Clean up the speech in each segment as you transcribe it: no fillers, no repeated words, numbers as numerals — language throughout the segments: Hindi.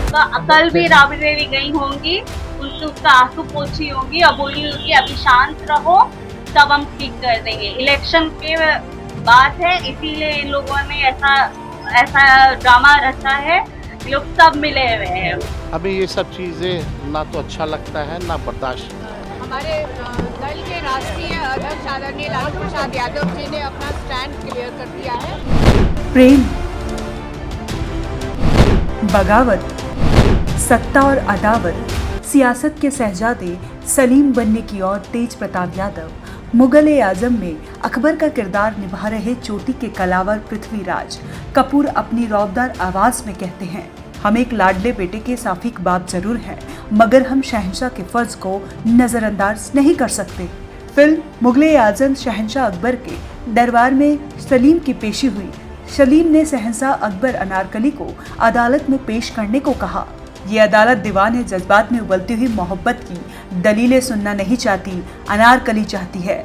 उसका कल भी राबड़ी देवी गई होंगी, उनसे उसका आंसू पोंछी होंगी और बोली होगी अभी शांत रहो, तब हम ठीक कर देंगे। इलेक्शन के बात है, इसीलिए इन लोगों ने ऐसा ऐसा ड्रामा रचा है। लोग सब मिले हुए हैं। हमें ये सब चीज़ें ना तो अच्छा लगता है ना बर्दाश्त। हमारे दल के राष्ट्रीय अध्यक्ष आदरणीय लालू प्रसाद यादव जी ने अपना स्टैंड क्लियर कर दिया है। प्रेम, बगावत, सत्ता और अदावत, सियासत के शहजादे सलीम बनने की ओर तेज प्रताप यादव मुगल आजम में अकबर का किरदार निभा रहे चोटी के कलावर पृथ्वीराज कपूर अपनी रौबदार आवाज में कहते हैं, हम एक लाडले बेटे के साफिक बाप जरूर हैं, मगर हम शहंशाह के फर्ज को नजरअंदाज नहीं कर सकते। फिल्म मुगल आजम शहंशाह अकबर के दरबार में सलीम की पेशी हुई। सलीम ने शहंशाह अकबर अनारकली को अदालत में पेश करने को कहा। ये अदालत दीवान है, जज्बात में उबलती हुई मोहब्बत की दलीलें सुनना नहीं चाहती, अनारकली चाहती है।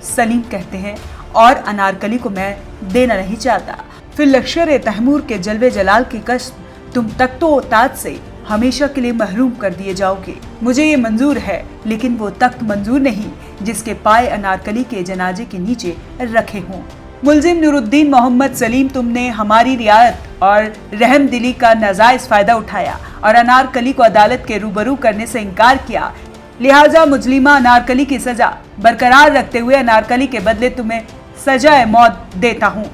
सलीम कहते हैं, और अनारकली को मैं देना नहीं चाहता। फिर लश्कर तैमूर के जलवे जलाल की कसम, तुम तख्तो ताज से हमेशा के लिए महरूम कर दिए जाओगे। मुझे ये मंजूर है, लेकिन वो तख्त मंजूर नहीं जिसके पाए अनारकली के जनाजे के नीचे रखे हों। मुल्जिम नूरुद्दीन मोहम्मद सलीम, तुमने हमारी रियायत और रहम दिली का नाजायज फायदा उठाया और अनारकली को अदालत के रूबरू करने से इनकार किया। लिहाजा मुजलिमा अनारकली की सजा बरकरार रखते हुए अनारकली के बदले तुम्हें सजाए मौत देता हूँ।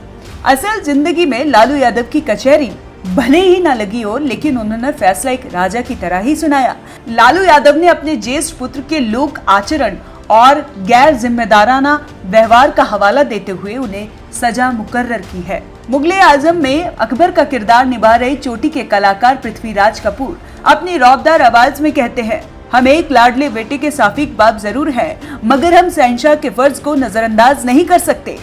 असल जिंदगी में लालू यादव की कचहरी भले ही ना लगी हो, लेकिन उन्होंने फैसला एक राजा की तरह ही सुनाया। लालू यादव ने अपने ज्येष्ठ पुत्र के लोक आचरण और गैर जिम्मेदाराना व्यवहार का हवाला देते हुए उन्हें सजा मुकर्रर की है। मुगले आजम में अकबर का किरदार निभा रहे चोटी के कलाकार पृथ्वीराज कपूर अपनी रौबदार आवाज में कहते हैं, हम एक लाडले बेटे के साफिक बाप जरूर हैं, मगर हम शहंशाह के फर्ज को नजरअंदाज नहीं कर सकते।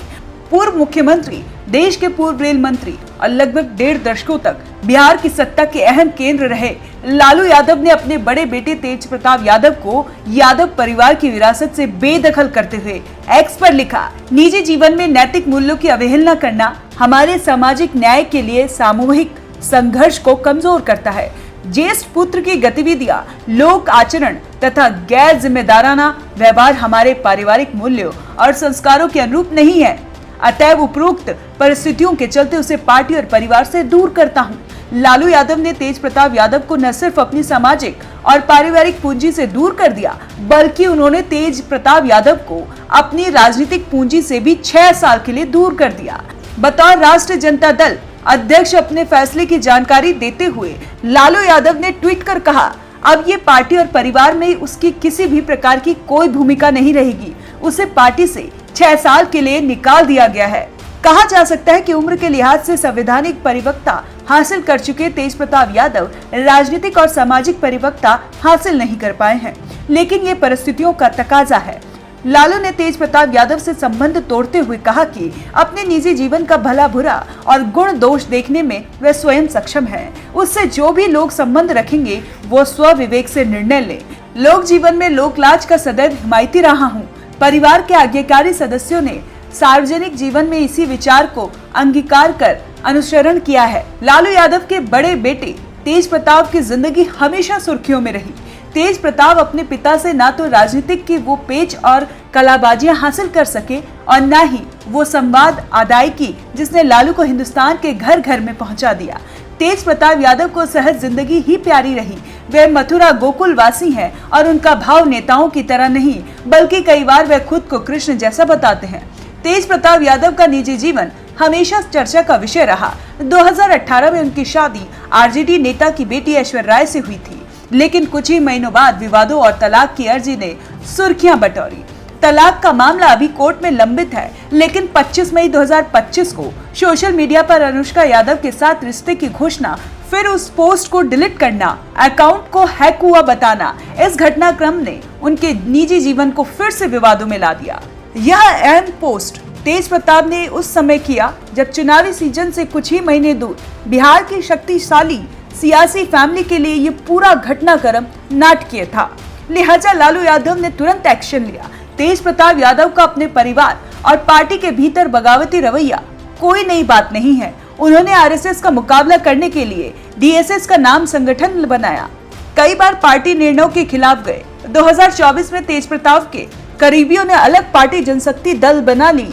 पूर्व मुख्यमंत्री, देश के पूर्व रेल मंत्री और लगभग 1.5 दशकों तक बिहार की सत्ता के अहम केंद्र रहे लालू यादव ने अपने बड़े बेटे तेज प्रताप यादव को यादव परिवार की विरासत से बेदखल करते हुए एक्स पर लिखा, निजी जीवन में नैतिक मूल्यों की अवहेलना करना हमारे सामाजिक न्याय के लिए सामूहिक संघर्ष को कमजोर करता है। ज्येष्ठ पुत्र की गतिविधियां, लोक आचरण तथा गैर जिम्मेदाराना व्यवहार हमारे पारिवारिक मूल्यों और संस्कारों के अनुरूप नहीं है। अतएव उपरोक्त परिस्थितियों के चलते उसे पार्टी और परिवार से दूर करता हूँ। लालू यादव ने तेज प्रताप यादव को न सिर्फ अपनी सामाजिक और पारिवारिक पूंजी से दूर कर दिया, बल्कि उन्होंने तेज प्रताप यादव को अपनी राजनीतिक पूंजी से भी 6 साल के लिए दूर कर दिया। बतौर राष्ट्रीय जनता दल अध्यक्ष अपने फैसले की जानकारी देते हुए लालू यादव ने ट्वीट कर कहा, अब ये पार्टी और परिवार में उसकी किसी भी प्रकार की कोई भूमिका नहीं रहेगी। उसे पार्टी से 6 साल के लिए निकाल दिया गया है। कहा जा सकता है कि उम्र के लिहाज से संवैधानिक परिपक्वता हासिल कर चुके तेज प्रताप यादव राजनीतिक और सामाजिक परिपक्वता हासिल नहीं कर पाए हैं, लेकिन ये परिस्थितियों का तकाजा है। लालू ने तेज प्रताप यादव से संबंध तोड़ते हुए कहा कि अपने निजी जीवन का भला बुरा और गुण दोष देखने में वे स्वयं सक्षम हैं। उससे जो भी लोग संबंध रखेंगे वो स्व विवेक से निर्णय लें। लोक जीवन में लोकलाज का सदैव हिमायती रहा हूँ। परिवार के आज्ञाकारी सदस्यों ने सार्वजनिक जीवन में इसी विचार को अंगीकार कर अनुसरण किया है। लालू यादव के बड़े बेटे तेज प्रताप की जिंदगी हमेशा सुर्खियों में रही। तेज प्रताप अपने पिता से ना तो राजनीतिक की वो पेच और कलाबाजियां हासिल कर सके और न ही वो संवाद अदायगी जिसने लालू को हिंदुस्तान के घर घर में पहुंचा दिया। तेज प्रताप यादव को सहज जिंदगी ही प्यारी रही। वे मथुरा गोकुल वासी हैं और उनका भाव नेताओं की तरह नहीं, बल्कि कई बार वे खुद को कृष्ण जैसा बताते हैं। तेज प्रताप यादव का निजी जीवन हमेशा चर्चा का विषय रहा। 2018 में उनकी शादी आरजेडी नेता की बेटी ऐश्वर्या राय से हुई थी, लेकिन कुछ ही महीनों बाद विवादों और तलाक की अर्जी ने सुर्खियां बटोरी। तलाक का मामला अभी कोर्ट में लंबित है, लेकिन 25 मई 2025 को सोशल मीडिया पर अनुष्का यादव के साथ रिश्ते की घोषणा, फिर उस पोस्ट को डिलीट करना, अकाउंट को हैक हुआ बताना, इस घटनाक्रम ने उनके निजी जीवन को फिर से विवादों में ला दिया। यह अहम पोस्ट तेज प्रताप ने उस समय किया जब चुनावी सीजन से कुछ ही महीने दूर बिहार की शक्तिशाली सियासी फैमिली के लिए ये पूरा घटनाक्रम नाटकीय था। लिहाजा लालू यादव ने तुरंत एक्शन लिया। तेज प्रताप यादव का अपने परिवार और पार्टी के भीतर बगावती रवैया कोई नई बात नहीं है। उन्होंने आरएसएस का मुकाबला करने के लिए डीएसएस का नाम संगठन बनाया। कई बार पार्टी निर्णयों के खिलाफ गए। 2024 में तेज प्रताप के करीबियों ने अलग पार्टी जनशक्ति दल बना ली।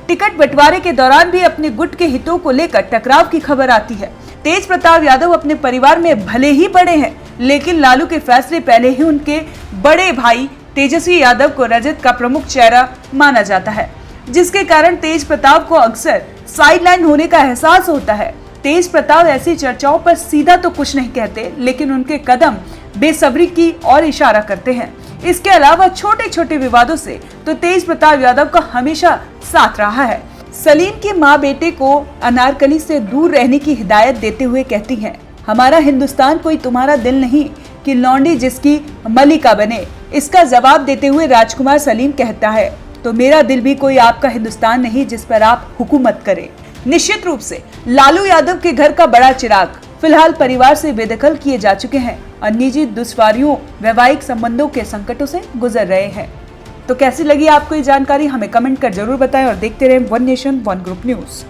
टिकट बंटवारे के दौरान भी अपने गुट के हितों को लेकर टकराव की खबर आती है। तेज प्रताप यादव अपने परिवार में भले ही बड़े हैं, लेकिन लालू के फैसले पहले ही उनके बड़े भाई तेजस्वी यादव को रजत का प्रमुख चेहरा माना जाता है, जिसके कारण तेज प्रताप को अक्सर साइडलाइन होने का एहसास होता है। तेज प्रताप ऐसी चर्चाओं पर सीधा तो कुछ नहीं कहते, लेकिन उनके कदम बेसब्री की ओर इशारा करते हैं। इसके अलावा छोटे छोटे विवादों से तो तेज प्रताप यादव का हमेशा साथ रहा है। सलीम की मां बेटे को अनारकली से दूर रहने की हिदायत देते हुए कहती हैं, हमारा हिंदुस्तान कोई तुम्हारा दिल नहीं कि लौंडी जिसकी मलिका बने। इसका जवाब देते हुए राजकुमार सलीम कहता है, तो मेरा दिल भी कोई आपका हिंदुस्तान नहीं जिस पर आप हुकूमत करें। निश्चित रूप से लालू यादव के घर का बड़ा चिराग फिलहाल परिवार से बेदखल किए जा चुके हैं और निजी दुश्वारियों, वैवाहिक संबंधों के संकटों से गुजर रहे हैं। तो कैसी लगी आपको ये जानकारी, हमें कमेंट कर जरूर बताएं और देखते रहें one nation one group news.